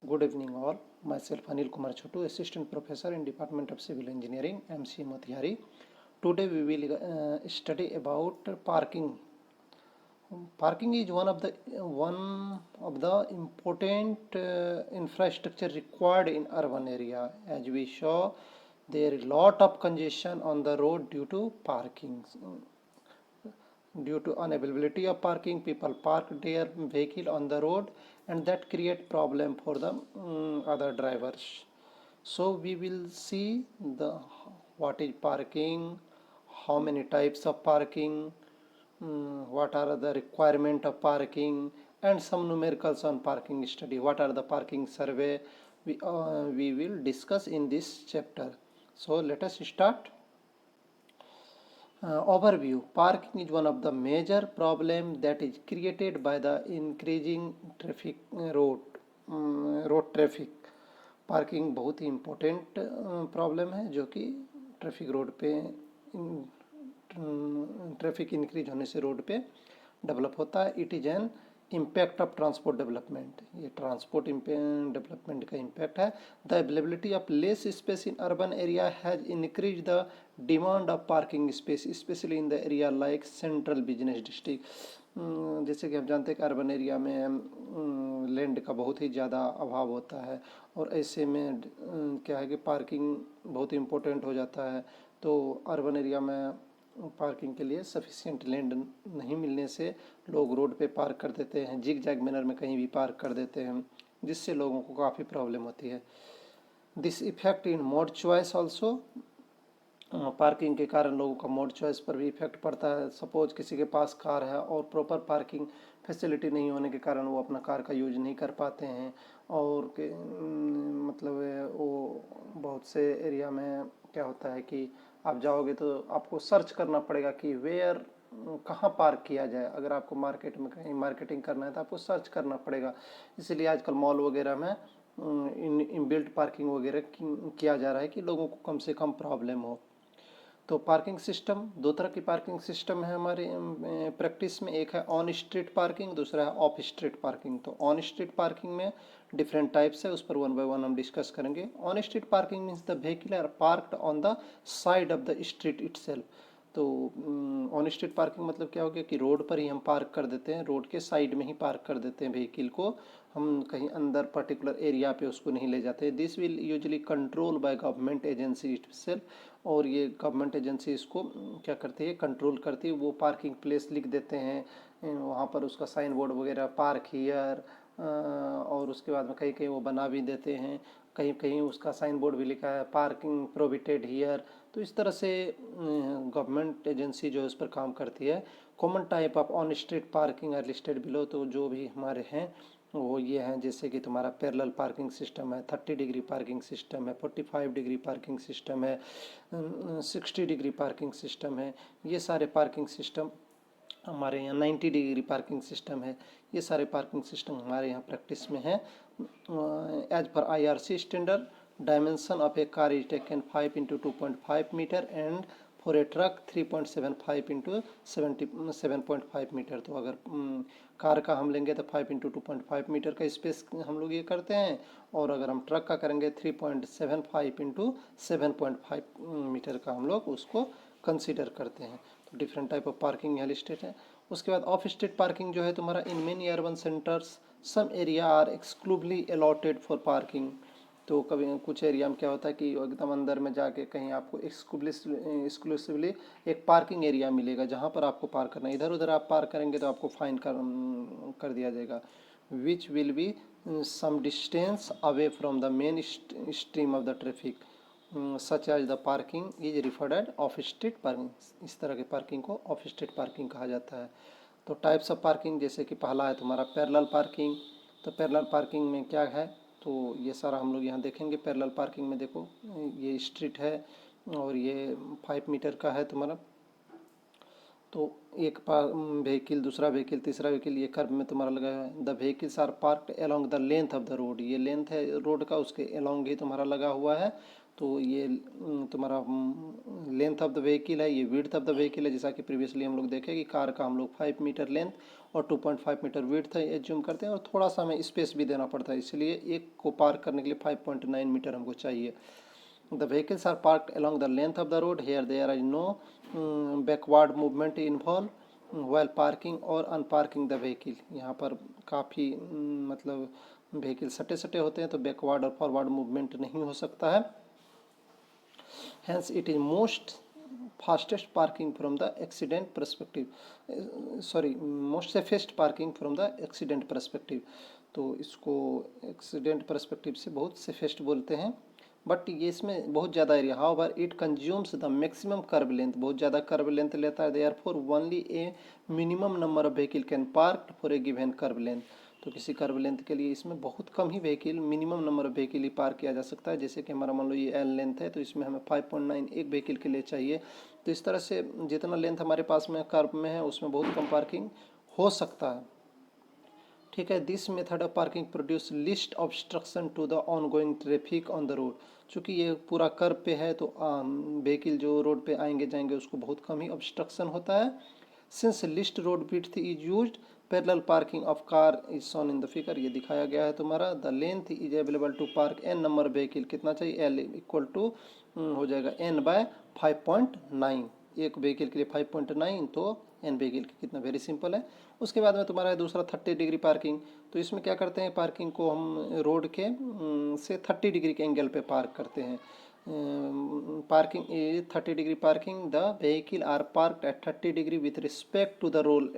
Good evening all. Myself Anil Kumar Chotu, Assistant Professor in Department of Civil Engineering, MC Motihari. Today we will study about parking. Parking is one of the important infrastructure required in urban area. As we saw, there is lot of congestion on the road due to parking. Due to unavailability of parking, people park their vehicle on the road, and that create problem for the other drivers. So we will see what is parking, how many types of parking, what are the requirement of parking, and some numericals on parking study. What are the parking survey? We will discuss in this chapter. So let us start. Overview. Parking is one of the major problem that is created by the increasing traffic road traffic. Parking बहुत ही important problem है जो कि traffic road पे traffic increase होने से road पे develop होता है. It is an impact of transport development. ये ट्रांसपोर्ट डेवलपमेंट का इम्पैक्ट है. The availability of less space in urban area has increase the demand of parking space specially in the area like central business district. जैसे कि हम जानते हैं कि urban area में लैंड का बहुत ही ज़्यादा अभाव होता है और ऐसे में क्या है कि पार्किंग बहुत इम्पोर्टेंट हो जाता है. तो अर्बन एरिया में पार्किंग के लिए सफिशिएंट लैंड नहीं मिलने से लोग रोड पे पार्क कर देते हैं, जिग जैग मैनर में कहीं भी पार्क कर देते हैं, जिससे लोगों को काफ़ी प्रॉब्लम होती है. This effect in mode choice also. Parking के कारण लोगों का मोड चॉइस पर भी इफेक्ट पड़ता है. सपोज किसी के पास कार है और प्रॉपर पार्किंग फैसिलिटी नहीं होने के कारण वो अपना कार का यूज नहीं कर पाते हैं और मतलब वो बहुत से एरिया में क्या होता है कि आप जाओगे तो आपको सर्च करना पड़ेगा कि वेयर कहाँ पार्क किया जाए. अगर आपको मार्केट में कहीं मार्केटिंग करना है तो आपको सर्च करना पड़ेगा. इसीलिए आजकल मॉल वगैरह में इनबिल्ट पार्किंग वगैरह किया जा रहा है कि लोगों को कम से कम प्रॉब्लम हो. तो पार्किंग सिस्टम, दो तरह की पार्किंग सिस्टम है हमारे प्रैक्टिस में. एक है ऑन स्ट्रीट पार्किंग, दूसरा है ऑफ स्ट्रीट पार्किंग. तो ऑन स्ट्रीट पार्किंग में डिफरेंट टाइप्स है, उस पर वन बाय वन हम डिस्कस करेंगे. On street parking means the vehicle are parked on the side of the street itself. तो ऑन स्ट्रीट पार्किंग मतलब क्या हो गया कि रोड पर ही हम पार्क कर देते हैं, रोड के साइड में ही पार्क कर देते हैं व्हीकल को, हम कहीं अंदर पर्टिकुलर एरिया पे उसको नहीं ले जाते. This will usually control by government agency itself. और ये गवर्नमेंट एजेंसी इसको क्या करती है, कंट्रोल करती है. वो पार्किंग प्लेस लिख देते हैं, वहाँ पर उसका साइन बोर्ड वगैरह पार्क हियर, और उसके बाद में कहीं कहीं वो बना भी देते हैं, कहीं कहीं उसका साइन बोर्ड भी लिखा है पार्किंग प्रोहिबिटेड हियर. तो इस तरह से गवर्नमेंट एजेंसी जो है उस पर काम करती है. Common type of on street parking are listed below. तो जो भी हमारे हैं वो ये हैं, जैसे कि तुम्हारा पैरेलल पार्किंग सिस्टम है, 30 डिग्री पार्किंग सिस्टम है, 45 डिग्री पार्किंग सिस्टम है, 60 डिग्री पार्किंग सिस्टम है. ये सारे पार्किंग सिस्टम हमारे यहाँ 90 डिग्री पार्किंग सिस्टम है. ये सारे पार्किंग सिस्टम हमारे यहाँ प्रैक्टिस में है. As per IRC standard dimension of a car is taken 5 into 2.5 metre and for a truck 3.75 into 7.5 metre. तो अगर कार का हम लेंगे तो 5 इंटू 2.5 मीटर का स्पेस हम लोग ये करते हैं, और अगर हम ट्रक का करेंगे 3.75 इंटू 7.5 मीटर का हम लोग उसको कंसीडर करते हैं. तो डिफरेंट टाइप ऑफ पार्किंग यहाँ लिस्टेड है. उसके बाद ऑफ स्ट्रीट पार्किंग जो है तुम्हारा in many urban centres some area are exclusively allotted for parking. तो कभी कुछ एरिया में क्या होता है कि एकदम अंदर में जाके कहीं आपको एक्सक्लूसिवली एक पार्किंग एरिया मिलेगा जहाँ पर आपको पार्क करना है. इधर उधर आप पार्क करेंगे तो आपको फाइन कर दिया जाएगा. Which will be some distance away from the main stream of the traffic such as the parking is referred as off street parking. इस तरह के पार्किंग को ऑफ स्ट्रीट पार्किंग कहा जाता है. तो टाइप्स ऑफ पार्किंग, जैसे कि पहला है तुम्हारा पैरेलल पार्किंग. तो पैरेलल पार्किंग में क्या है, तो ये सारा हम लोग यहाँ देखेंगे. पैरेलल पार्किंग में देखो ये स्ट्रीट है और ये 5 मीटर का है तुम्हारा. तो एक व्हीकल, दूसरा व्हीकल, तीसरा व्हीकल, ये कर्व में तुम्हारा लगा है. The vehicles are parked along the length of the road. ये लेंथ है रोड का, उसके अलोंग ही तुम्हारा लगा हुआ है. तो ये तुम्हारा लेंथ ऑफ द व्हीकिल है, ये विड्थ ऑफ द व्हीकिल है। जैसा कि प्रीवियसली हम लोग देखे कि कार का हम लोग 5 मीटर लेंथ और 2.5 मीटर विड्थ है एज्यूम करते हैं, और थोड़ा सा हमें स्पेस भी देना पड़ता है, इसलिए एक को पार्क करने के लिए 5.9 मीटर हमको चाहिए। The vehicles are parked along the length of the road. Here there is no backward movement involved while parking or unparking the vehicle. यहाँ पर काफ़ी मतलब व्हीकल सटे सटे होते हैं, तो बैकवर्ड और फॉरवर्ड मूवमेंट नहीं हो सकता है। Hence it is most fastest parking from the accident perspective, most safest parking from the accident perspective। तो इसको एक्सीडेंट परस्पेक्टिव से बहुत सेफेस्ट बोलते हैं, बट ये इसमें बहुत ज़्यादा area, however it consumes the maximum curve length, बहुत ज़्यादा कर्व लेंथ लेता है। Therefore only a minimum number of vehicle can park for a given curve length. तो किसी कर्व लेंथ के लिए इसमें बहुत कम ही vehicle, minimum number of vehicle ही पार्क किया जा सकता है। जैसे कि हमारा मान लो ये एल लेंथ है, तो इसमें हमें 5.9 एक व्हीकल के लिए चाहिए। तो इस तरह से जितना लेंथ हमारे पास में कर्व में है, उसमें बहुत कम पार्किंग हो सकता है। ठीक है, this method of parking produce least obstruction to the ongoing traffic on the road. चूँकि ये पूरा कर्व पे है, तो व्हीकल जो रोड पे आएंगे जाएंगे उसको बहुत कम ही ऑब्स्ट्रक्शन होता है। Since least road width is used, parallel parking of car is shown in the figure, ये दिखाया गया है तुम्हारा। The length is available to park an number vehicle, कितना चाहिए, एल इक्वल टू हो जाएगा n/5.9, एक व्हीकल के लिए 5.9, तो एन व्हीकल की कितना, वेरी सिंपल है। उसके बाद में तुम्हारा है दूसरा 30 डिग्री पार्किंग। तो इसमें क्या करते हैं, पार्किंग को हम रोड के से 30 डिग्री के एंगल पे पार्क करते हैं। Parking is 30 degree parking, the vehicle are parked at 30 degree with respect to the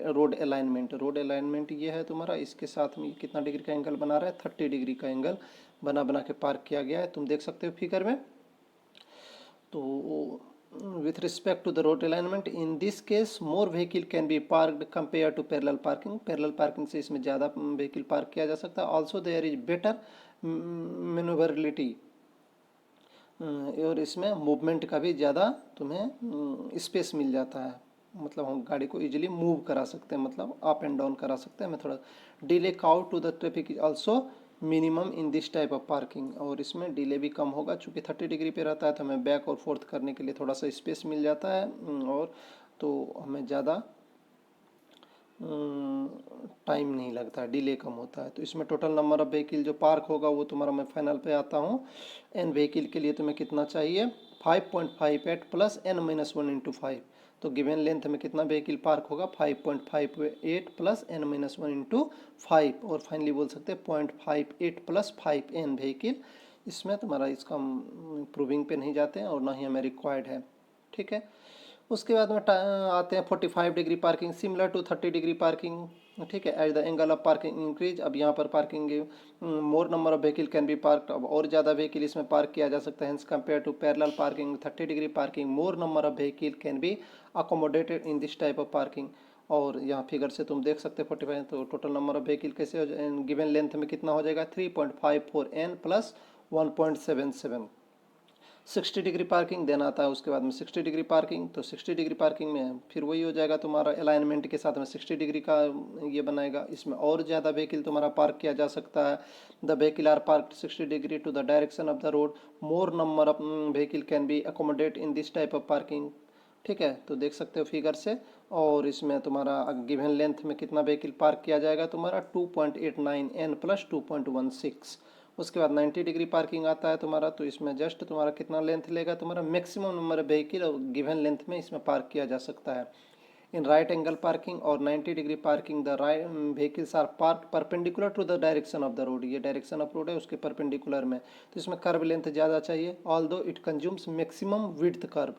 road alignment. Road alignment ये है तुम्हारा, इसके साथ में कितना डिग्री का एंगल बना रहा है, 30 डिग्री का एंगल बना के पार्क किया गया है, तुम देख सकते हो फिगर में। तो with respect to the road alignment, in this case more vehicle can be parked compared to parallel parking। parallel parking से इसमें ज़्यादा vehicle पार्क किया जा सकता है। also there is better maneuverability, और इसमें मूवमेंट का भी ज़्यादा तुम्हें स्पेस मिल जाता है, मतलब हम गाड़ी को इजीली मूव करा सकते हैं, मतलब अप एंड डाउन करा सकते हैं। मैं थोड़ा डिले काउ to the traffic is also minimum in this type of parking, और इसमें डिले भी कम होगा, चूँकि 30 डिग्री पे रहता है तो हमें बैक और फोर्थ करने के लिए थोड़ा सा स्पेस मिल जाता है, और तो हमें ज़्यादा टाइम नहीं लगता है, डिले कम होता है। तो इसमें टोटल नंबर ऑफ व्हीकल जो पार्क होगा वो तुम्हारा, मैं फाइनल पे आता हूँ। एन व्हीकल के लिए तुम्हें कितना चाहिए, 5.58 प्लस n-1 इंटू 5। तो गिवन लेंथ में कितना व्हीकल पार्क होगा, 5.58 प्लस n-1 इंटू 5, और फाइनली बोल सकते हैं 0.58 प्लस 5n व्हीकल। इसमें तुम्हारा इसका प्रूविंग पे नहीं जाते हैं, और ना ही हमें रिक्वायर्ड है। ठीक है, उसके बाद में आते हैं 45 degree parking, similar to 30 degree parking. ठीक है, at the angle of parking increase, अब यहाँ पर parking more number of vehicle can be park, अब और ज़्यादा व्हीकल इसमें पार्क किया जा सकता है। Compare to parallel parking 30 degree parking, more number of vehicle can be accommodated in this type of parking. और यहाँ फिगर से तुम देख सकते हो 45, तो टोटल नंबर ऑफ व्हीकल कैसे हो जाए, गिवन लेंथ में कितना हो जाएगा, 3.54 n प्लस 1.77। 60 डिग्री पार्किंग देना आता है, उसके बाद में 60 डिग्री पार्किंग, तो 60 डिग्री पार्किंग में फिर वही हो जाएगा तुम्हारा, अलाइनमेंट के साथ में 60 डिग्री का ये बनाएगा। इसमें और ज़्यादा व्हीकल तुम्हारा पार्क किया जा सकता है। The vehicle are park 60 degree to the direction of the road, more number of vehicle can be accommodate in this type of parking. ठीक है, तो देख सकते हो फिगर से। और इसमें तुम्हारा गिवन लेंथ में कितना व्हीकल पार्क किया जाएगा, तुम्हारा 2.89 n प्लस 2.16। उसके बाद 90 डिग्री पार्किंग आता है तुम्हारा, तो इसमें जस्ट तुम्हारा कितना लेंथ लेगा, तुम्हारा मैक्सिमम नंबर ऑफ व्हीकल और गिवन लेंथ में इसमें पार्क किया जा सकता है। इन राइट एंगल पार्किंग और 90 degree parking, the right vehicles are park perpendicular to the direction of the road, ये डायरेक्शन ऑफ रोड है उसके परपेंडिकुलर में, तो इसमें कर्व लेंथ ज़्यादा चाहिए। Although it consumes maximum width curve,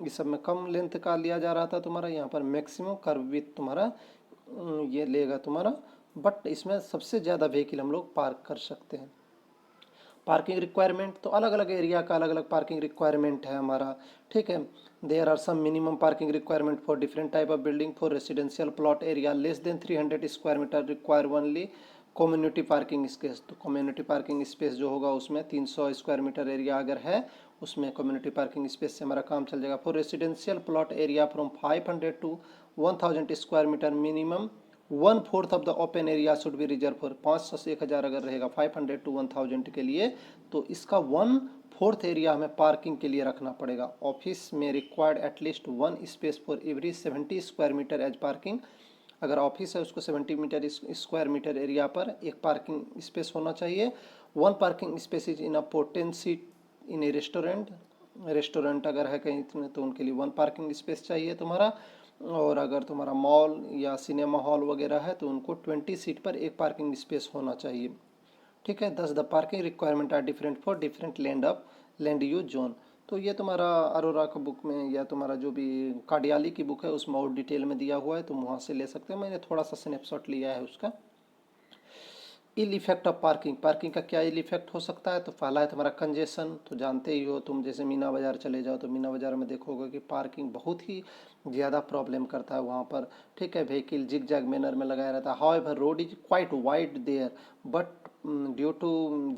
इस सब में कम लेंथ का लिया जा रहा था तुम्हारा, यहाँ पर मैक्सिमम कर्व विड्थ तुम्हारा ये लेगा तुम्हारा, बट इसमें सबसे ज़्यादा व्हीकल हम लोग पार्क कर सकते हैं। पार्किंग रिक्वायरमेंट, तो अलग अलग एरिया का अलग अलग पार्किंग रिक्वायरमेंट है हमारा। ठीक है, there are some minimum parking requirement for different type of building. For residential plot area less than 300 square metre require only community parking space. तो कम्युनिटी पार्किंग स्पेस जो होगा उसमें 300 स्क्वायर मीटर एरिया अगर है, उसमें कम्युनिटी पार्किंग स्पेस से हमारा काम चल जाएगा। For residential plot area from 500 to 1000 square metre minimum 1/4 of the open area should be reserve for 500 से 1000 अगर रहेगा 500 to 1000 के लिए, तो इसका 1/4 एरिया हमें पार्किंग के लिए रखना पड़ेगा। ऑफिस में required at least 1 space for every 70 square metre as parking. अगर ऑफिस है उसको 70 मीटर स्क्वायर मीटर एरिया पर एक पार्किंग स्पेस होना चाहिए। 1 parking space is in a potency in A restaurant. Restaurant अगर है कहीं तो उनके लिए 1 पार्किंग स्पेस चाहिए तुम्हारा। और अगर तुम्हारा मॉल या सिनेमा हॉल वगैरह है तो उनको 20 सीट पर एक पार्किंग स्पेस होना चाहिए। ठीक है। 10 the parking requirement are different for different land use zone. तो ये तुम्हारा अरोरा का बुक में या तुम्हारा जो भी कार्डियाली की बुक है उसमें और डिटेल में दिया हुआ है, तुम वहाँ से ले सकते हो। मैंने थोड़ा सा स्नैपशॉट लिया है उसका। Ill effect of parking, parking का क्या इल इफेक्ट हो सकता है? तो पहला है तुम्हारा कंजेशन। तो जानते ही हो तुम, जैसे मीना बाज़ार चले जाओ तो मीना बाज़ार में देखोगे कि पार्किंग बहुत ही ज़्यादा प्रॉब्लम करता है वहाँ पर। ठीक है। व्हीकल जिग जैग मैनर में लगाया रहता है। However road is quite wide there, but due to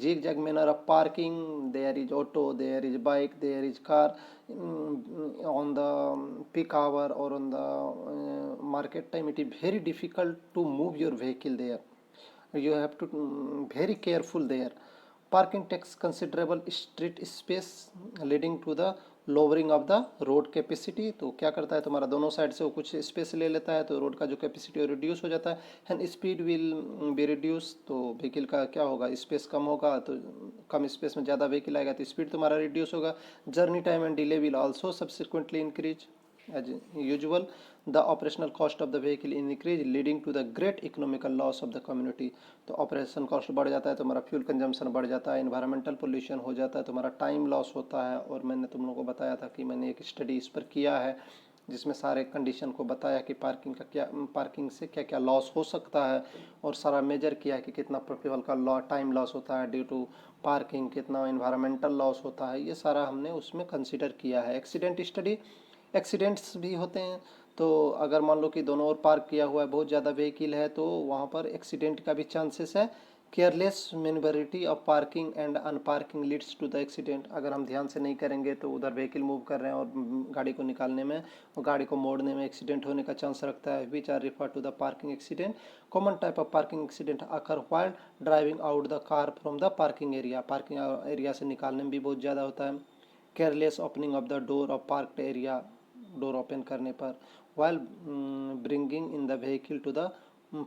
zig zag manner of parking there is auto, there is bike, there is car on the peak hour or on the market time, it is very difficult to move your vehicle there. You have to very careful there. Parking takes considerable street space leading to the lowering of the road capacity। तो क्या करता है तुम्हारा, दोनों side से वो कुछ space ले लेता है तो रोड का जो कैपेसिटी रिड्यूस हो जाता है। And speed will be reduce, तो व्हीकल का क्या होगा, स्पेस कम होगा तो कम स्पेस में ज़्यादा व्हीकल आएगा तो स्पीड तुम्हारा रिड्यूस होगा। Journey time and delay will also subsequently increase as usual। the operational cost of the vehicle increase leading to the great economical loss of the community। तो operation cost बढ़ जाता है, तुम्हारा fuel consumption बढ़ जाता है, environmental pollution हो जाता है, तुम्हारा टाइम लॉस होता है। और मैंने तुम लोगों को बताया था कि मैंने एक स्टडी इस पर किया है जिसमें सारे कंडीशन को बताया कि पार्किंग से क्या क्या लॉस हो सकता है, और सारा मेजर किया है कि कितना फ्यूल का टाइम लॉस होता है ड्यू टू पार्किंग, कितना इन्वायरमेंटल लॉस होता है, ये सारा हमने उसमें कंसिडर किया है। एक्सीडेंट स्टडी, एक्सीडेंट्स भी होते हैं। तो अगर मान लो कि दोनों ओर पार्क किया हुआ है, बहुत ज़्यादा व्हीकल है, तो वहाँ पर एक्सीडेंट का भी चांसेस है। Careless manoeuvrability of parking and unparking leads to the accident. अगर हम ध्यान से नहीं करेंगे तो उधर व्हीकल मूव कर रहे हैं और गाड़ी को निकालने में और गाड़ी को मोड़ने में एक्सीडेंट होने का चांस रखता है, which are refer to the parking accident. Common type of parking accident occur while driving out the car from the parking area. Parking area से निकालने में भी बहुत ज़्यादा होता है। Careless opening of the door of parked area, door open करने पर, while bringing in the vehicle to the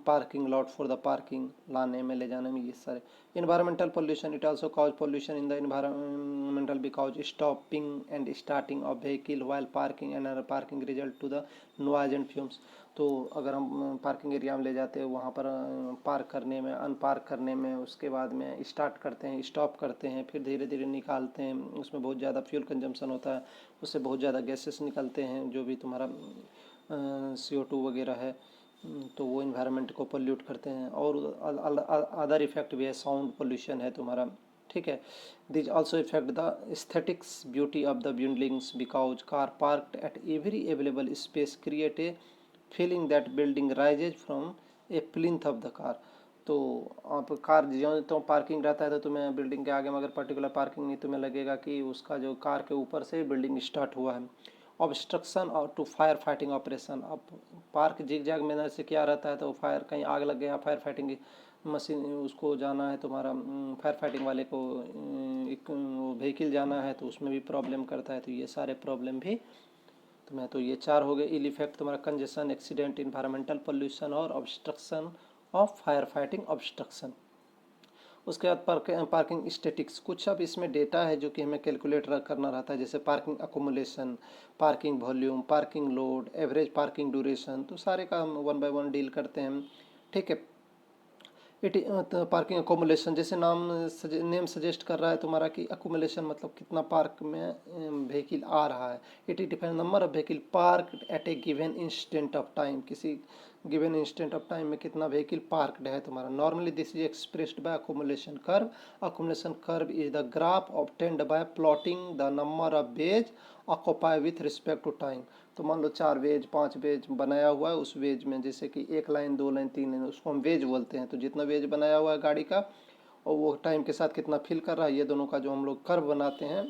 parking lot for the parking, लाने में ले जाने में, ये सारे। Environmental pollution, it also cause pollution in the environmental because stopping and starting of vehicle while parking and parking result to the noise and fumes. तो अगर हम पार्किंग एरिया में ले जाते हैं, वहाँ पर पार्क करने में, अनपार्क करने में, उसके बाद में स्टार्ट करते हैं, स्टॉप करते हैं, फिर धीरे धीरे निकालते हैं, उसमें बहुत ज़्यादा फ्यूल कंजम्पशन होता है, उससे बहुत ज़्यादा गैसेस निकलते हैं, जो भी तुम्हारा CO2 वगैरह है, तो वो इन्वायरमेंट को पोल्यूट करते हैं। और अदर इफेक्ट भी है, साउंड पोल्यूशन है तुम्हारा। ठीक है। This also effect the aesthetics beauty of the buildings because car parked at every available space create a feeling that building rises from A plinth of the car. तो आप car जो तो parking रहता है तो तुम्हें बिल्डिंग के आगे में अगर पर्टिकुलर पार्किंग नहीं, तुम्हें लगेगा कि उसका जो कार के ऊपर से बिल्डिंग स्टार्ट हुआ है। ऑब्स्ट्रक्शन और टू फायर फाइटिंग ऑपरेशन, अब पार्क जिग जैग मैनर से क्या रहता है, तो फायर कहीं आग लग गया, फायर फाइटिंग मशीन उसको जाना है, तुम्हारा फायर फाइटिंग वाले को एक व्हीकल जाना है तो उसमें भी प्रॉब्लम करता है। तो ये सारे प्रॉब्लम भी तुम्हें, तो ये 4 हो गए इल इफेक्ट तुम्हारा, कंजेशन, एक्सीडेंट, इन्वायरमेंटल पोल्यूशन और obstruction of fire fighting obstruction. उसके बाद पार्किंग स्टेटिक्स, कुछ अब इसमें डेटा है जो कि हमें कैलकुलेट करना रहता है, जैसे parking accumulation, parking volume, parking load, average parking duration, तो सारे का हम 1 बाय 1 डील करते हैं। ठीक है। पार्किंग अकोमोलेशन, जैसे नेम सजेस्ट कर रहा है तुम्हारा कि अकोमोलेशन मतलब कितना पार्क में व्हीकल आ रहा है। It is depend number of vehicle park at a given instant of time, किसी गिवन इंस्टेंट ऑफ टाइम में कितना व्हीकल पार्कड है तुम्हारा। Normally this is expressed by accumulation curve. Accumulation curve is the graph obtained by plotting the number of bays occupy with respect to time. तो मान लो 4 veg 5 veg बनाया हुआ है, उस वेज में जैसे कि 1 लाइन 2 लाइन 3 लाइन, उसको हम वेज बोलते हैं। तो जितना वेज बनाया हुआ है गाड़ी का और वो टाइम के साथ कितना फिल कर रहा है, ये दोनों का जो हम लोग कर्व बनाते हैं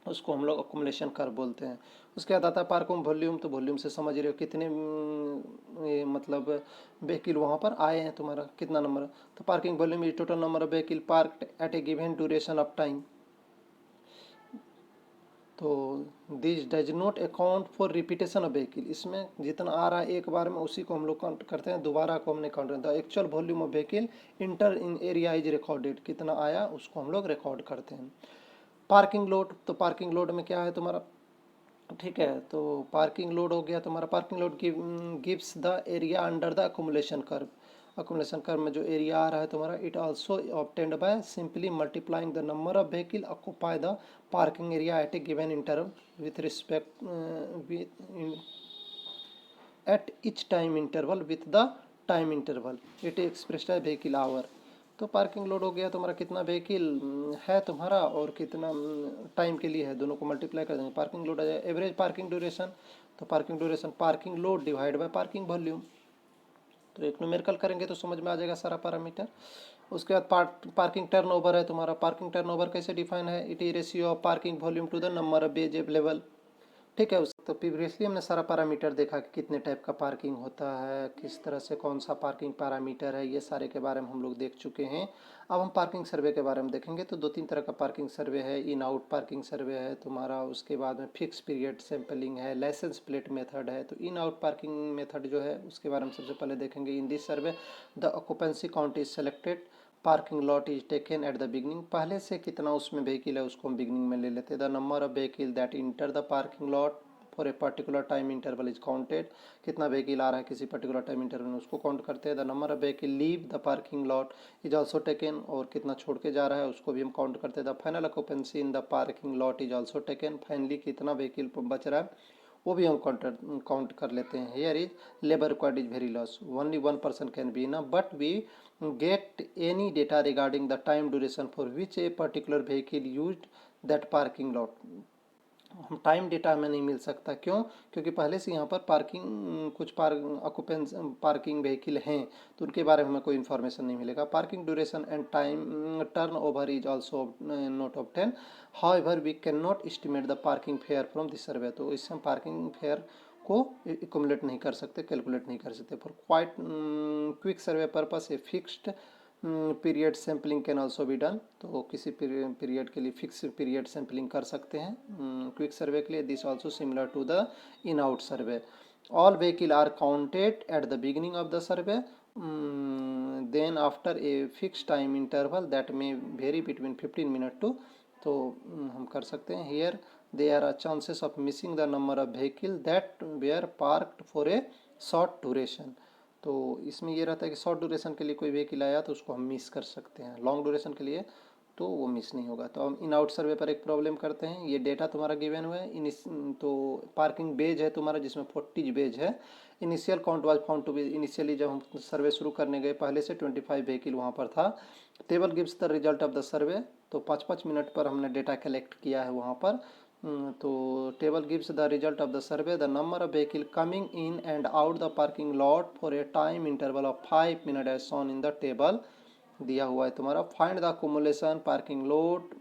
उसको हम लोग अकोमोलेशन कर्व बोलते हैं। उसके बाद आता है पार्किंग वॉल्यूम, तो वॉल्यूम से समझ रहे हो कितने ये मतलब व्हीकल वहाँ पर आए हैं, तुम्हारा कितना नंबर। तो parking volume is total number of vehicle parked at a given duration of time. तो this does not account for repetition of vehicle, इसमें जितना आ रहा है एक बार में उसी को हम लोग काउंट करते हैं, दोबारा को हमने काउंट करते हैं। Actual volume of vehicle inter in area is recorded, कितना आया उसको हम लोग रिकॉर्ड करते हैं। पार्किंग लोड, तो पार्किंग लोड में क्या है तुम्हारा, ठीक है, तो पार्किंग लोड हो गया तुम्हारा। Parking load gives the area under the accumulation curve. Accumulation curve में जो एरिया आ रहा है तुम्हारा, it also obtained by simply multiplying the number of vehicle occupy the parking area at a given interval with respect at each time interval with the time interval it expressed है vehicle our. तो parking load हो गया तुम्हारा, कितना vehicle है तुम्हारा और कितना टाइम के लिए है, दोनों को मल्टीप्लाई कर देंगे, पार्किंग लोड आ जाएगा। एवरेज पार्किंग ड्यूरेशन, तो parking duration parking load divide by parking volume. तो एक न्यूमेरिकल करेंगे तो समझ में आ जाएगा सारा पैरामीटर। उसके बाद पार्किंग टर्नओवर है तुम्हारा। पार्किंग टर्नओवर कैसे डिफाइन है, it is ratio of parking volume to the number of bays available, ठीक है। उस तो प्रीवियसली हमने सारा पैरामीटर देखा कि कितने टाइप का पार्किंग होता है, किस तरह से कौन सा पार्किंग पैरामीटर है, ये सारे के बारे में हम लोग देख चुके हैं। अब हम पार्किंग सर्वे के बारे में देखेंगे। तो 2-3 तरह का पार्किंग सर्वे है। इन आउट पार्किंग सर्वे है तुम्हारा, उसके बाद में फिक्स पीरियड सैंपलिंग है, लाइसेंस प्लेट मेथड है। तो इन आउट पार्किंग मेथड जो है उसके बारे में सबसे पहले देखेंगे। In this survey the occupancy count is selected, parking lot is taken at the beginning, पहले से कितना उसमें व्हीकल है उसको हम बिगनिंग में ले लेते हैं। The number of vehicle that enter the parking lot for a particular time interval is counted, कितना व्हीकल आ रहा है किसी पर्टिकुलर टाइम इंटरवल में उसको काउंट करते हैं। The number of vehicle leave the parking lot is also taken, और कितना छोड़ के जा रहा है उसको भी हम काउंट करते हैं। The final occupancy in the parking lot is also taken, finally कितना व्हीकल बच रहा है वो भी हम काउंट कर लेते हैं। Here is labour required is very loss, only 1% can be enough, but we get any data regarding the time duration for which a particular vehicle used that parking lot। हम टाइम डेटा हमें नहीं मिल सकता, क्यों, क्योंकि पहले से यहाँ पर पार्किंग कुछ ऑक्यूपेंस पार्किंग व्हीकल हैं तो उनके बारे में हमें कोई इन्फॉर्मेशन नहीं मिलेगा। Parking duration and time turn over is also not obtain, however we can not estimate the parking fare from this survey. तो इससे हम पार्किंग फेयर को एकुमुलेट नहीं कर सकते, कैलकुलेट नहीं कर सकते। For quite quick survey purpose a fixed period sampling can also be done, तो किसी पीरियड के लिए फिक्स पीरियड सैम्पलिंग कर सकते हैं क्विक सर्वे के लिए। This also similar to the in out survey. All vehicle are counted at the beginning of the survey, then after a fix time interval that may vary between 15 minute to, तो हम कर सकते हैं। Here there are chances of missing the number of vehicle that were parked for a short duration। तो इसमें ये रहता है कि शॉर्ट ड्यूरेशन के लिए कोई व्हीकल आया तो उसको हम मिस कर सकते हैं, लॉन्ग ड्यूरेशन के लिए तो वो मिस नहीं होगा। तो हम इन आउट सर्वे पर एक प्रॉब्लम करते हैं। ये डेटा तुम्हारा गिवन हुआ है, तो पार्किंग बेज है तुम्हारा जिसमें 40 बेज है। Initial count was found to be, initially जब हम सर्वे शुरू करने गए पहले से 25 व्हीकल वहाँ पर था। Table gives the result of the सर्वे, तो 5-5 मिनट पर हमने डेटा कलेक्ट किया है वहाँ पर। तो table gives the result of the survey, the number of vehicle coming in and out the parking lot for a time interval of 5 minute as shown in the table दिया हुआ है तुम्हारा। Find the accumulation parking load,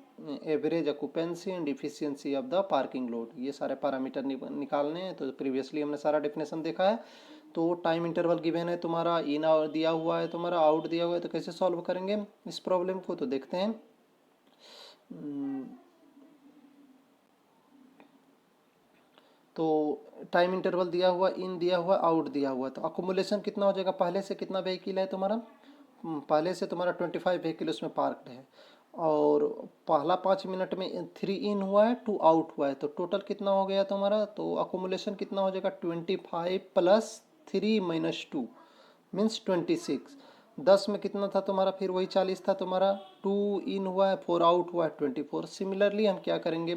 average occupancy and efficiency of the parking load, ये सारे parameter निकालने हैं। तो previously हमने सारा डेफिनेशन देखा है। तो टाइम इंटरवल गिवन है तुम्हारा, इन दिया हुआ है तुम्हारा, आउट दिया हुआ है, तो कैसे सॉल्व करेंगे इस प्रॉब्लम को, तो देखते हैं। तो टाइम इंटरवल दिया हुआ, इन दिया हुआ, आउट दिया हुआ, तो अकोमोलेशन कितना हो जाएगा, पहले से कितना व्हीकल है तुम्हारा, पहले से तुम्हारा 25 व्हीकल उसमें पार्कड है, और पहला 5 मिनट में 3 इन हुआ है, 2 आउट हुआ है, तो टोटल कितना हो गया तुम्हारा, तो अकोमोलेशन कितना हो जाएगा 25 प्लस 3 माइनस 2 मीन्स 26। 10 में कितना था तुम्हारा, फिर वही 40 था तुम्हारा, 2 इन हुआ है, 4 आउट हुआ है, 24। सिमिलरली हम क्या करेंगे,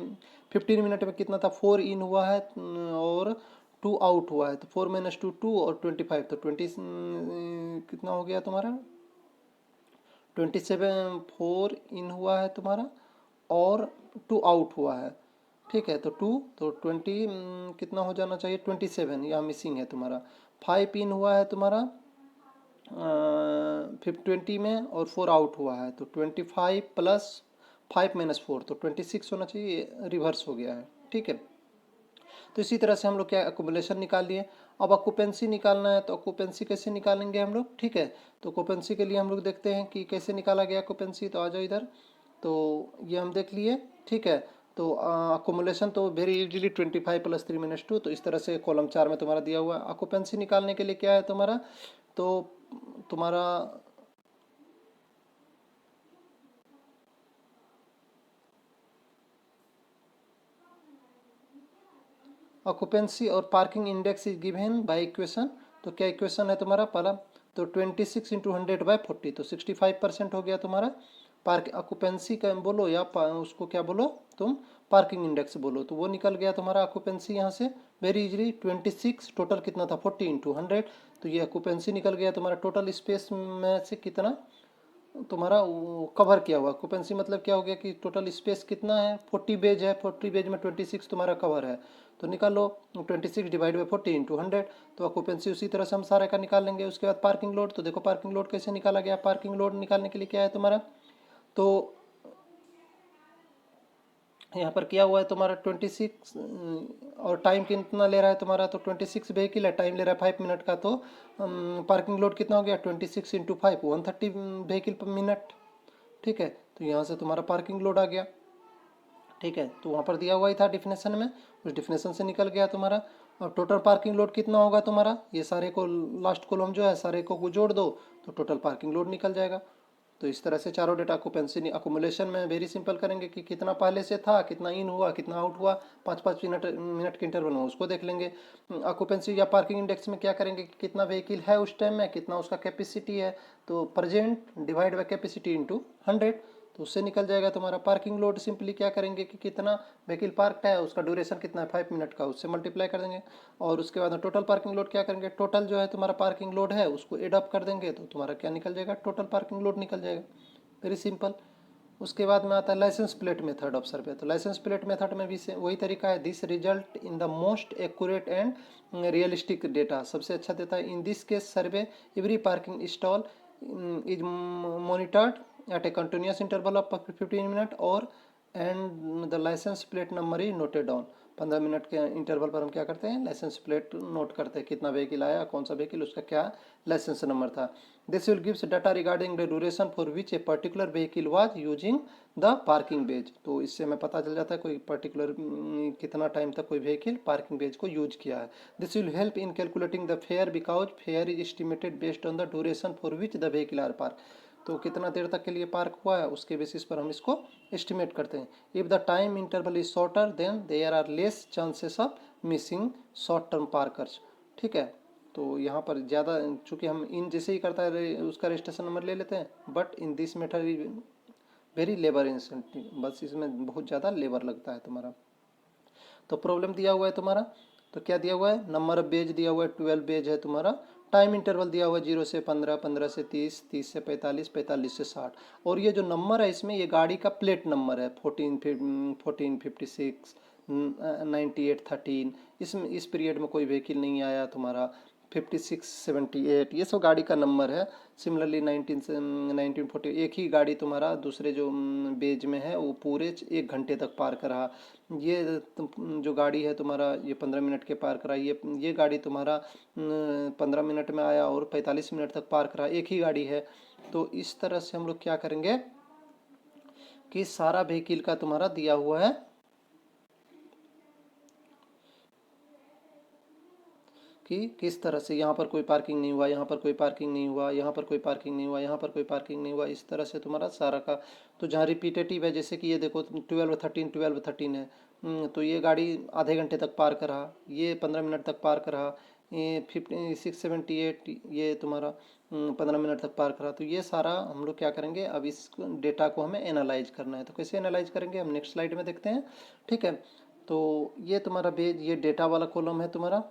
15 मिनट में कितना था, 4 इन हुआ है और 2 आउट हुआ है, तो 4 माइनस 2 2 और 25, तो 20 कितना हो गया तुम्हारा 27। 4 इन हुआ है तुम्हारा और 2 आउट हुआ है, ठीक है, तो 2 तो 20 कितना हो जाना चाहिए 27, यहाँ मिसिंग है तुम्हारा। 5 इन हुआ है तुम्हारा 20 में और 4 आउट हुआ है, तो 25 प्लस 5 - 4, तो 26 होना चाहिए, रिवर्स हो गया है। ठीक है, तो इसी तरह से हम लोग क्या अकोमोलेशन निकाल लिए। अब ऑक्यूपेंसी निकालना है, तो ऑक्यूपेंसी कैसे निकालेंगे हम लोग। ठीक है, तो ऑक्यूपेंसी के लिए हम लोग देखते हैं कि कैसे निकाला गया ऑक्यूपेंसी। तो आ जाओ इधर, तो ये हम देख लिए। ठीक है, तो अकोमोलेशन तो वेरी इजीली 25 + 3 - 2, तो इस तरह से कॉलम 4 में तुम्हारा दिया हुआ है। ऑक्यूपेंसी निकालने के लिए क्या है तुम्हारा, तो तुम्हारा ऑक्यूपेंसी और parking index is given by equation. तो क्या इक्वेशन है तुम्हारा पहला, तो 26 × 100/40, तो 65% हो गया तुम्हारा। पार्क ऑक्यूपेंसी का बोलो या उसको क्या बोलो तुम, पार्किंग इंडेक्स बोलो, तो वो निकल गया तुम्हारा ऑक्यूपेंसी यहाँ से वेरी इजीली। 26 टोटल कितना था, 40 × 100, तो ये ऑक्यूपेंसी निकल गया तुम्हारा। टोटल स्पेस में से कितना तुम्हारा कवर किया हुआ, ऑक्यूपेंसी मतलब क्या हो गया कि टोटल स्पेस कितना है, 40 बेज है, 40 बेज में 26 तुम्हारा कवर है, तो निकालो 26 / 40 × 100, तो ऑक्यूपेंसी उसी तरह से हम सारे का निकाल लेंगे। उसके बाद पार्किंग लोड, तो देखो पार्किंग लोड कैसे निकाला गया। पार्किंग लोड निकालने के लिए क्या है तुम्हारा, तो यहाँ पर किया हुआ है तुम्हारा 26, और टाइम कितना ले रहा है तुम्हारा, तो 26 व्हीकल है, टाइम ले रहा है 5 मिनट का, तो पार्किंग लोड कितना हो गया, 26 × 5, 130 व्हीकल पर मिनट। ठीक है, तो यहाँ से तुम्हारा पार्किंग लोड आ गया। ठीक है, तो वहाँ पर दिया हुआ ही था डिफिनेशन में, उस डिफिनेशन से निकल गया तुम्हारा। और टोटल पार्किंग लोड कितना होगा तुम्हारा, ये सारे को लास्ट कॉलम जो है सारे को जोड़ दो, तो टोटल पार्किंग लोड निकल जाएगा। तो इस तरह से चारों डेटा ऑक्यूपेंसी अकोमोलेशन में वेरी सिंपल करेंगे कि कितना पहले से था, कितना इन हुआ, कितना आउट हुआ, 5-5 मिनट के इंटरवल में उसको देख लेंगे। ऑक्यूपेंसी या पार्किंग इंडेक्स में क्या करेंगे कि कितना व्हीकल है उस टाइम में, कितना उसका कैपेसिटी है, तो present divide by capacity into 100, तो उससे निकल जाएगा तुम्हारा पार्किंग लोड। सिंपली क्या करेंगे कि कितना व्हीकल पार्क है, उसका ड्यूरेशन कितना है 5 मिनट का, उससे मल्टीप्लाई कर देंगे। और उसके बाद टोटल पार्किंग लोड क्या करेंगे, टोटल जो है तुम्हारा पार्किंग लोड है उसको एड अप कर देंगे, तो तुम्हारा क्या निकल जाएगा, टोटल पार्किंग लोड निकल जाएगा। Very simple. उसके बाद में आता है licence plate method of survey. तो लाइसेंस प्लेट मेथड में भी वही तरीका है। This result in the most accurate and realistic data, सबसे अच्छा देता है। In this case survey every parking stall is monitored at a continuous interval of 15 minute और and the licence plate number is noted down. 15 minute के interval पर हम क्या करते हैं, लाइसेंस प्लेट नोट करते हैं, कितना व्हीकल आया, कौन सा व्हीकल, उसका क्या लाइसेंस नंबर था। This will gives data regarding the duration for which a particular vehicle was using the parking bays. तो इससे हमें पता चल जाता है कोई पर्टिकुलर कितना टाइम तक कोई व्हीकल पार्किंग बेज को यूज किया है। This will help in calculating the fare because fare is estimated based on the duration for which the vehicle are park. तो कितना देर तक के लिए पार्क हुआ है उसके बेसिस पर हम इसको एस्टिमेट करते हैं। If the time interval is shorter than there are less chances of missing short term parkers. ठीक है, तो यहाँ पर ज़्यादा चूँकि हम इन जैसे ही करता है उसका रजिस्ट्रेशन नंबर ले लेते हैं, but in this method is very labour incentive, बस इसमें बहुत ज़्यादा लेबर लगता है तुम्हारा। तो प्रॉब्लम दिया हुआ है तुम्हारा, तो क्या दिया हुआ है, नंबर ऑफ बेज दिया हुआ है 12 बेज है तुम्हारा। टाइम इंटरवल दिया हुआ है 0 से 15, 15 से 30, 30 से 45, 45 से 60। और ये जो नंबर है इसमें ये गाड़ी का प्लेट नंबर है 14, 56, 98, 13। इसमें इस पीरियड में कोई व्हीकल नहीं आया तुम्हारा, 56, 78 ये सब गाड़ी का नंबर है। सिमिलरली 1940 एक ही गाड़ी तुम्हारा दूसरे जो बेज में है वो पूरे 1 घंटे तक पार्क रहा। ये जो गाड़ी है तुम्हारा ये 15 मिनट के पार्क रहा, ये गाड़ी तुम्हारा 15 मिनट में आया और 45 मिनट तक पार्क रहा, एक ही गाड़ी है। तो इस तरह से हम लोग क्या करेंगे कि सारा व्हीकल का तुम्हारा दिया हुआ है कि किस तरह से यहाँ पर कोई पार्किंग नहीं हुआ, यहाँ पर कोई पार्किंग नहीं हुआ, यहाँ पर कोई पार्किंग नहीं हुआ, यहाँ पर कोई पार्किंग नहीं हुआ, इस तरह से तुम्हारा सारा का। तो जहाँ रिपीटेटिव है जैसे कि ये देखो 12, 13, 12, 13 है, तो ये गाड़ी आधे घंटे तक पार्क रहा, ये 15 मिनट तक पार्क रहा, ये 56, 78 ये तुम्हारा 15 मिनट तक पार्क रहा। तो ये सारा हम लोग क्या करेंगे, अब इस डेटा को हमें एनालाइज करना है। तो कैसे एनालाइज करेंगे हम नेक्स्ट स्लाइड में देखते हैं। ठीक है, तो ये तुम्हारा बेज ये डेटा वाला कॉलम है तुम्हारा।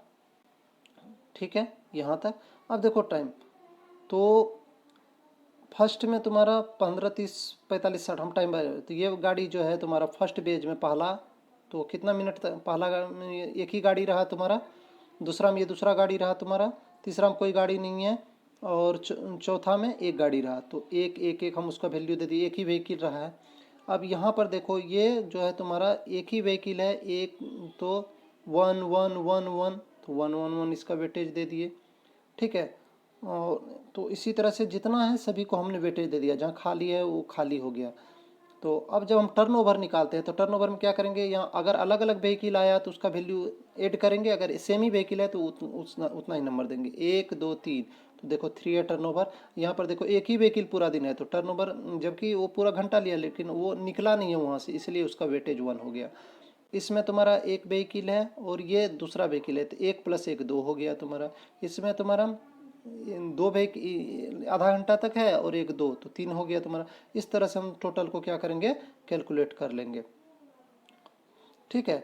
ठीक है, यहाँ तक। अब देखो टाइम, तो फर्स्ट में तुम्हारा 15, 30, 45, 60 हम टाइम, तो ये गाड़ी जो है तुम्हारा फर्स्ट बेज में पहला, तो कितना मिनट तक पहला एक ही गाड़ी रहा तुम्हारा, दूसरा में ये दूसरा गाड़ी रहा तुम्हारा, तीसरा में कोई गाड़ी नहीं है, और चौथा में एक गाड़ी रहा। तो एक एक एक हम उसका वैल्यू दे दिए, एक ही व्हीकल रहा है। अब यहाँ पर देखो ये जो है तुम्हारा एक ही व्हीकिल है, एक तो 1 1 1 1, तो 1 1 1 इसका वेटेज दे दिए, ठीक है। और तो इसी तरह से जितना है सभी को हमने वेटेज दे दिया, जहाँ खाली है वो खाली हो गया। तो अब जब हम टर्नओवर निकालते हैं तो टर्नओवर में क्या करेंगे, यहाँ अगर अलग अलग व्हीकिल आया तो उसका वैल्यू ऐड करेंगे, अगर सेम ही व्हीकिल है तो उतना ही नंबर देंगे, 1 2 3। तो देखो 3 है टर्नओवर। यहाँ पर देखो एक ही व्हीकिल पूरा दिन है तो टर्नओवर, जबकि वो पूरा घंटा लिया लेकिन वो निकला नहीं है वहाँ से, इसलिए उसका वेटेज 1 हो गया। इसमें तुम्हारा एक व्हीकिल है और ये दूसरा व्हीकिल है तो 1 + 1 2 हो गया तुम्हारा। इसमें तुम्हारा दो व्हीकिल आधा घंटा तक है और 1 2, तो 3 हो गया तुम्हारा। इस तरह से हम टोटल को क्या करेंगे, कैलकुलेट कर लेंगे, ठीक है।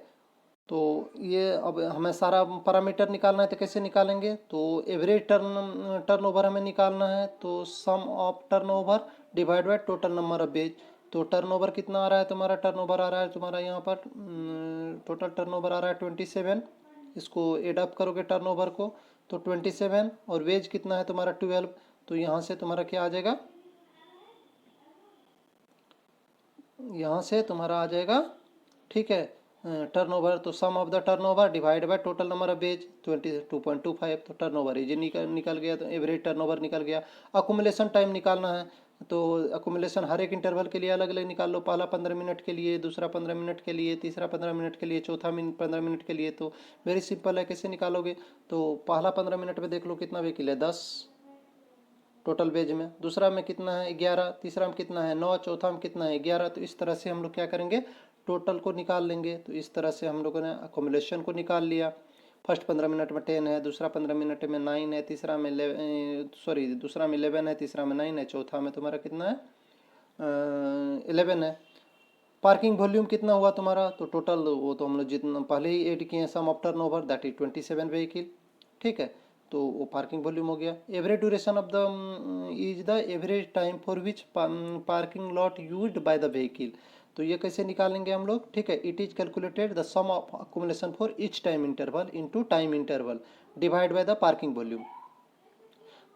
तो ये अब हमें सारा पैरामीटर निकालना है तो कैसे निकालेंगे, तो एवरेज टर्नओवर हमें निकालना है, तो sum of turnover divide by total number of bays. तो टर्नओवर कितना आ रहा है तुम्हारा, टर्नओवर आ रहा है तुम्हारा यहाँ पर टोटल टर्नओवर आ रहा है 27। इसको एड अप करोगे टर्नओवर को तो 27, और वेज कितना है तुम्हारा 12। तो यहाँ से तुम्हारा क्या आ जाएगा, यहाँ से तुम्हारा आ जाएगा, ठीक है, टर्नओवर। तो sum of the turnover divide by total number of bays 22.25, तो टर्नओवर ये निकल गया, तो एवरेज टर्नओवर निकल गया। अकुमुलेशन टाइम निकालना है, तो अकुमुलेशन हर एक इंटरवल के लिए अलग अलग निकाल लो, पहला 15 मिनट के लिए, दूसरा 15 मिनट के लिए, तीसरा 15 मिनट के लिए, चौथा 15 मिनट के लिए। तो वेरी सिंपल है, कैसे निकालोगे, तो पहला 15 मिनट में देख लो कितना व्हीकल है, 10 टोटल बेज में, दूसरा में कितना है 11, तीसरा में कितना है 9, चौथा में कितना है 11। तो इस तरह से हम लोग क्या करेंगे, टोटल को निकाल लेंगे। तो इस तरह से हम लोगों ने अकोमोलेशन को निकाल लिया। फर्स्ट 15 मिनट में 10 है, दूसरा 15 मिनट में 9 है, तीसरा में दूसरा में 11 है, तीसरा में 9 है, चौथा में तुम्हारा कितना है 11 है। पार्किंग वॉल्यूम कितना हुआ तुम्हारा, तो टोटल वो तो हम लोग जितना पहले ही ऐड किए हैं, sum of turnover that is 27 vehicle, ठीक है। तो वो पार्किंग वॉल्यूम हो गया। Average duration of the is the average time for which parking lot used by the vehicle. तो ये कैसे निकालेंगे हम लोग, ठीक है। It is calculated the sum of accumulation for each time interval into time interval divide by the parking volume.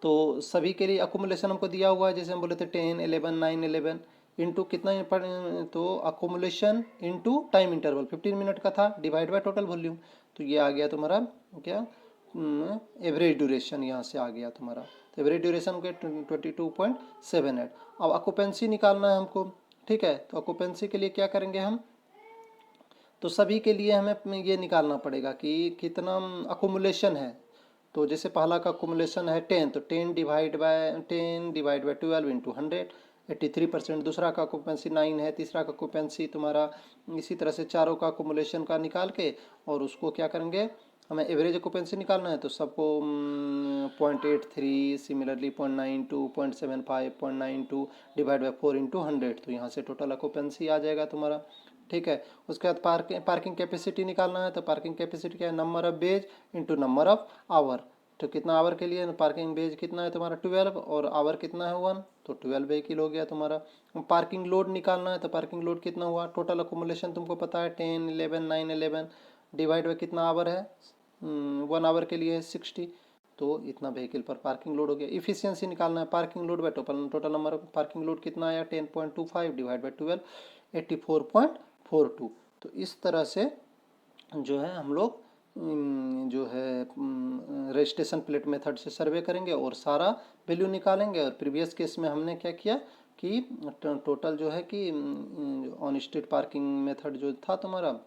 तो सभी के लिए अकोमोलेशन हमको दिया हुआ है, जैसे हम बोले थे 10 11 9 11 इंटू कितना तो accumulation into time interval 15 minute का था, डिवाइड बाय टोटल वॉल्यूम। तो ये आ गया तुम्हारा क्या, एवरेज ड्यूरेशन यहाँ से आ गया तुम्हारा। तो एवरेज ड्यूरेशन के 22.78। अब ऑक्यूपेंसी निकालना है हमको, ठीक है। तो ऑक्यूपेंसी के लिए क्या करेंगे हम, तो सभी के लिए हमें ये निकालना पड़ेगा कि कितना अकोमोलेशन है। तो जैसे पहला का अकोमोलेशन है 10, तो 10 डिवाइड बाय 12 इंटू 100 83%। दूसरा का ऑक्यूपेंसी 9 है, तीसरा का ऑक्यूपेंसी तुम्हारा इसी तरह से चारों का अकोमोलेशन का निकाल के, और उसको क्या करेंगे, हमें एवरेज ऑक्यूपेंसी निकालना है। तो सबको 0.83, सिमिलरली 0.92, 0.75, 0.92 डिवाइड बाय 4 इंटू 100। तो यहाँ से टोटल ऑक्यूपेंसी आ जाएगा तुम्हारा, ठीक है। उसके बाद पार्किंग कैपेसिटी निकालना है। तो पार्किंग कैपेसिटी क्या है, number of bays into number of hour. तो कितना आवर के लिए, पार्किंग बेज कितना है तुम्हारा 12 और आवर कितना है 1, तो 12 व्हीकल हो गया तुम्हारा। पार्किंग लोड निकालना है। तो पार्किंग लोड कितना हुआ, टोटल अकोमोलेशन तुमको पता है 10 11 9 11 डिवाइड बाय कितना आवर है 1 आवर के लिए है 60। तो इतना व्हीकल पर पार्किंग लोड हो गया। इफिशियंसी निकालना है, parking load bye total number of parking load कितना आया 10.25 डिवाइड बाय 12 84.42। तो इस तरह से जो है हम लोग जो है रजिस्ट्रेशन प्लेट मेथड से सर्वे करेंगे और सारा वैल्यू निकालेंगे। और प्रीवियस केस में हमने क्या किया कि टोटल जो है कि ऑन स्ट्रीट पार्किंग मेथड जो था तुम्हारा,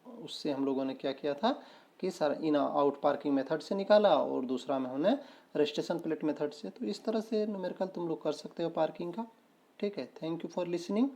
उससे हम लोगों ने क्या किया था कि सारा इन आउट पार्किंग मेथड से निकाला, और दूसरा में हमने रजिस्ट्रेशन प्लेट मेथड से। तो इस तरह से न्यूमेरिकल तुम लोग कर सकते हो पार्किंग का, ठीक है। Thank you for listening.